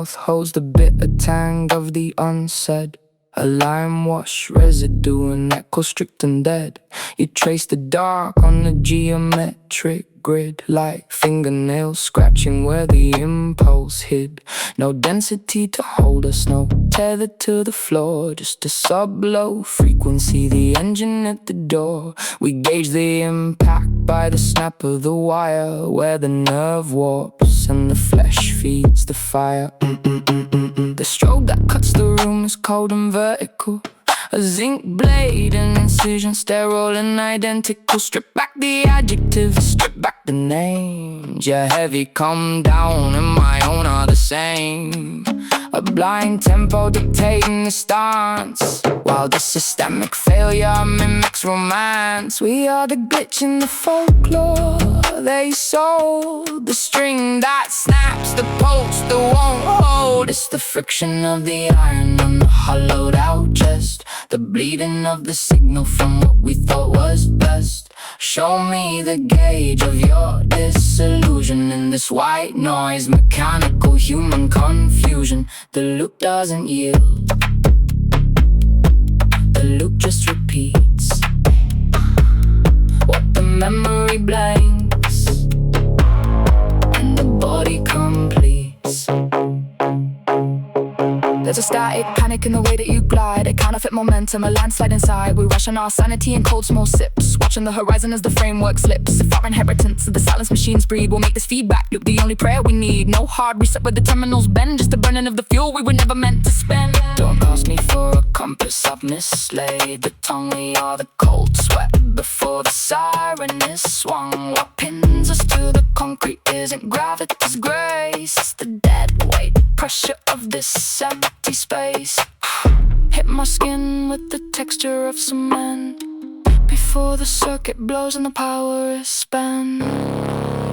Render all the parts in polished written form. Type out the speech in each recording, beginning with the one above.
mouth holds the bitter tang of the unsaid. A lime wash residue, an echo strict and dead. You trace the dark on the geometric grid, like fingernails scratching where the impulse hid. No density to hold us, no tether to the floor, just a sub-low frequency, the engine at the door. We gauge the impact by the snap of the wire, where the nerve warps and the flesh feeds the fire. The strobe that cuts the room is cold and vertical. A zinc blade, an incision, sterile and identical. Strip back the adjectives, strip back the names. Your heavy come down and my own are the same. A blind tempo dictating the stance, while the systemic failure mimics romance. We are the glitch in the folklore they sold, the string that snaps, the pulse that won't hold. It's the friction of the iron on the hollowed out chest, the bleeding of the signal from what we thought was best. Show me the gauge of your disillusion in this white noise, mechanical human confusion. The loop doesn't yield, the loop just repeats what the memory blanks and the body completes. There's a static panic in the way that you glide, a counterfeit momentum, a landslide inside. We rush on our sanity in cold small sips, watching the horizon as the framework slips. If our inheritance of the silence machines breed, we'll make this feedback loop the only prayer we need. No hard reset where the terminals bend, just the burning of the fuel we were never meant to spend. Don't ask me for a compass, I've mislaid the tongue. We are the cold sweat before the siren is swung. What pins us to the concrete isn't gravity's grace, it's the dead weight pressure of this empty space. Hit my skin with the texture of cement before the circuit blows and the power is spent.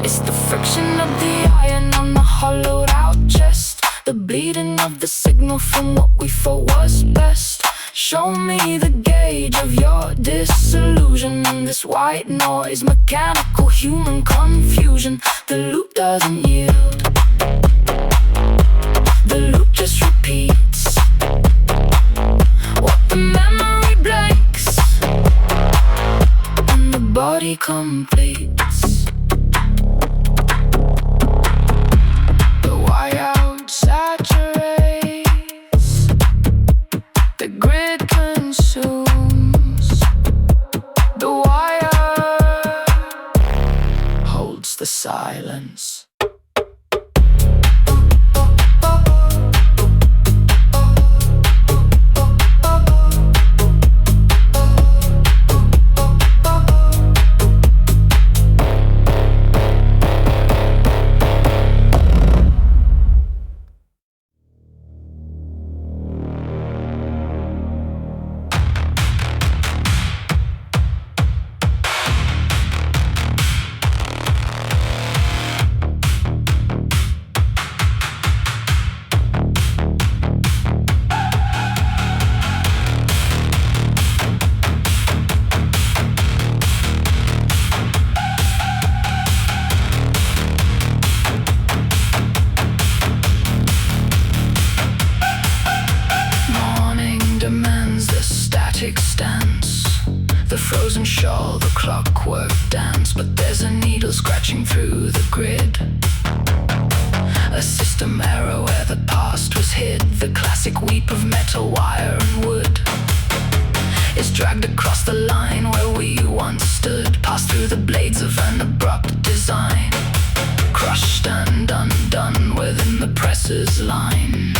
It's the friction of the iron on the hollowed out chest, the bleeding of the signal from what we thought was best. Show me the gauge of your disillusion in this white noise, mechanical human confusion. The loop doesn't yield, the loop just repeats what the memory blanks and the body completes. The wire out saturates, the grid consumes, the wire holds the silence. Stance, the frozen shawl, the clockwork dance, but there's a needle scratching through the grid. A system error where the past was hid, the classic weep of metal, wire and wood. It's dragged across the line where we once stood, passed through the blades of an abrupt design, crushed and undone within the presser's line.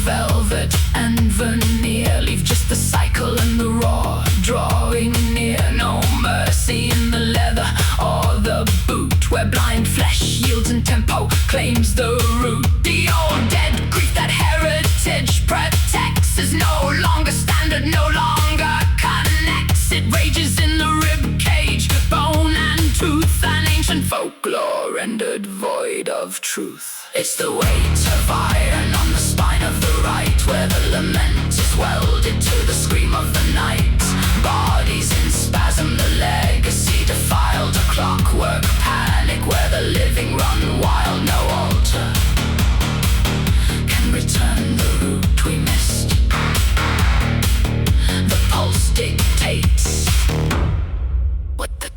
Velvet and veneer, leave just the cycle and the raw drawing near. No mercy in the leather or the boot, where blind flesh yields and tempo claims the root. The old dead grief that heritage protects is no longer standard, no longer connects. It rages in the rib cage, bone and tooth, an ancient folklore rendered void of truth. It's the weight of iron on the spine of the right, where the lament is welded to the scream of the night. Bodies in spasm, the leg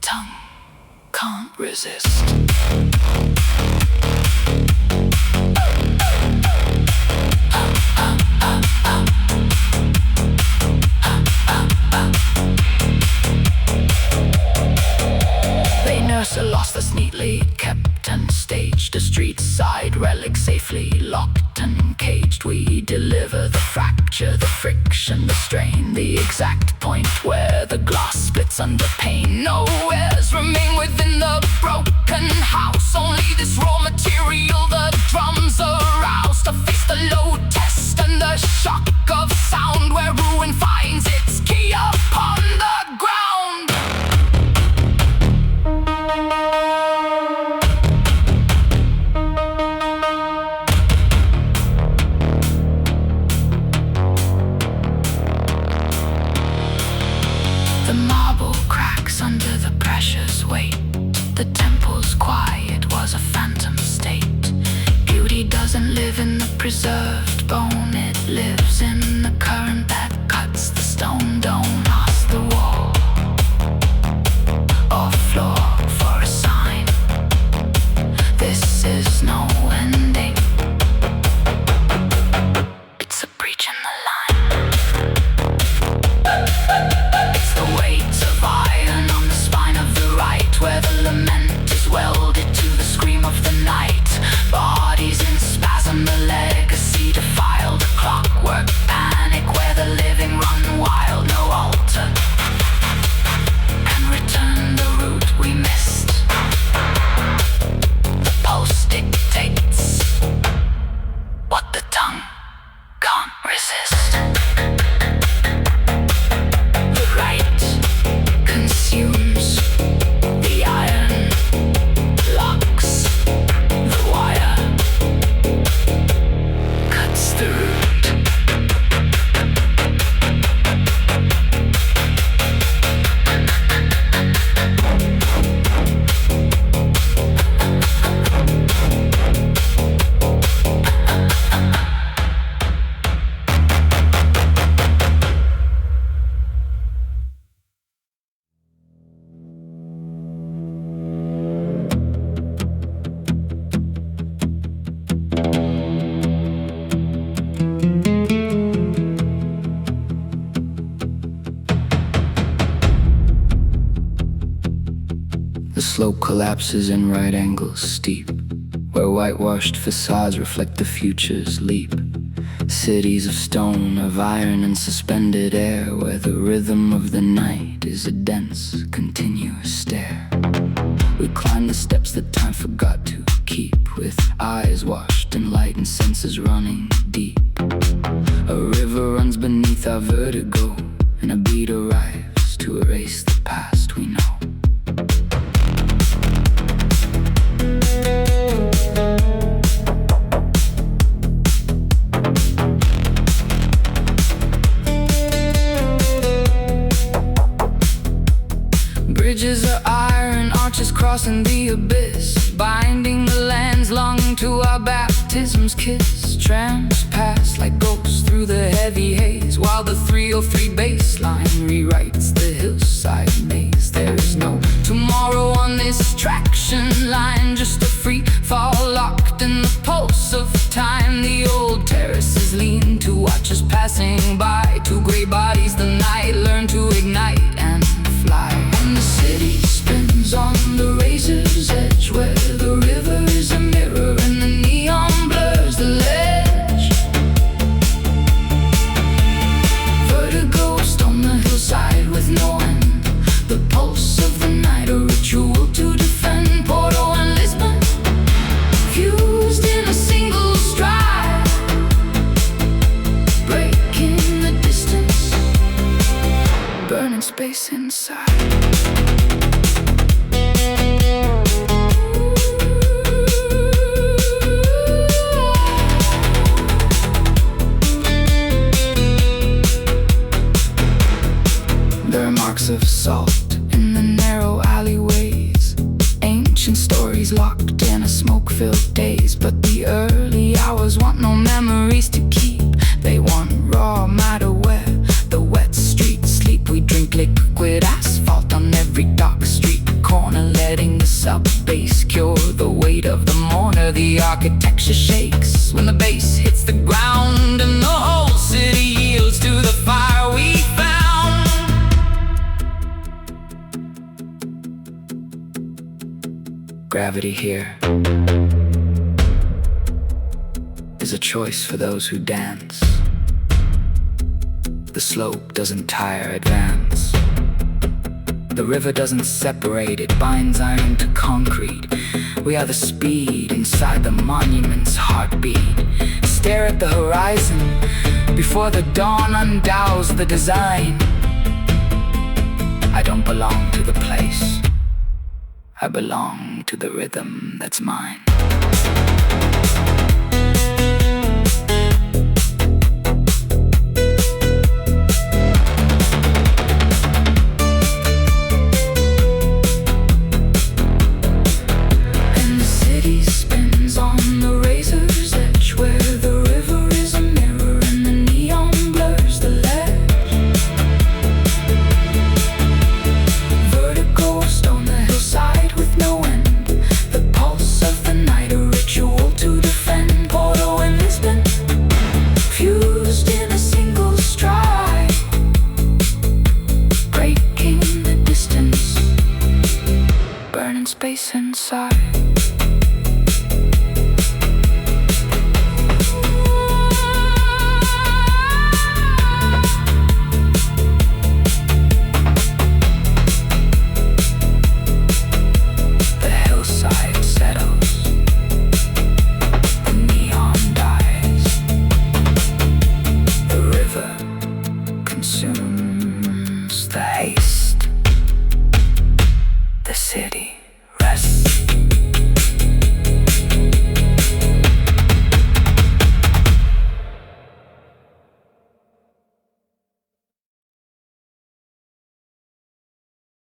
tongue can't resist. They nurse a loss that's neatly kept and staged, a street side relic safely locked and caged. We deliver the fracture, the friction, the strain, the exact point where the glass splits under pain. No heirs remain within the broken house, only this raw material the drums arouse to face the load test and the shock of sound, where ruin finds its key upon the ground. The marble cracks under the pressure's weight. The temple's quiet was a phantom state. Beauty doesn't live in the preserved bone, it lives in the current that cuts the stone. Don't ask the wall or floor for a sign. This is no ending, it's a breach in the line. It's the weight of iron on the spine of the right, where the lament is welded to the scream of the night. Bodies in spasm, the legacy defiled. Clockwork panic, where the living run wild. No altar can return the route we missed. The pulse dictates what the tongue can't resist. The right consumes the iron, locks the wire, cuts the root. The slope collapses in right angles steep, where whitewashed facades reflect the future's leap. Cities of stone, of iron and suspended air, where the rhythm of the night is a dense, continuous stare. We climb the steps that time forgot to keep, with eyes washed in light and senses running deep. A river runs beneath our vertigo, and a beat arrives to erase the past we know. Bridges are iron, arches crossing the abyss, binding the lands longing to our baptism's kiss. Trams pass like ghosts through the heavy haze, while the 303 bassline rewrites the hillside maze. There is no tomorrow on this traction line, just a free fall locked in the pulse of time. The old terraces lean to watch us passing by, two gray bodies the night learn to ignite and fly. And the city spins on the razor's edge, where the river is a mirror and the neon blurs the ledge. Vertigo on the hillside with no end, the pulse of the night, a ritual to defend. Porto and Lisbon fused in a single stride, breaking the distance, burning space inside. There are marks of salt in the narrow alleyways, ancient stories locked in a smoke-filled daze. But the early hours want no memories to keep, they want raw matter where the wet streets sleep. We drink liquid asphalt on every dark street architecture shakes when the bass hits the ground, and the whole city yields to the fire we found. Gravity here is a choice for those who dance. The slope doesn't tire, advance. The river doesn't separate, it binds iron to concrete. We are the speed inside the monument's heartbeat. Stare at the horizon before the dawn undows the design. I don't belong to the place, I belong to the rhythm that's mine. Space inside.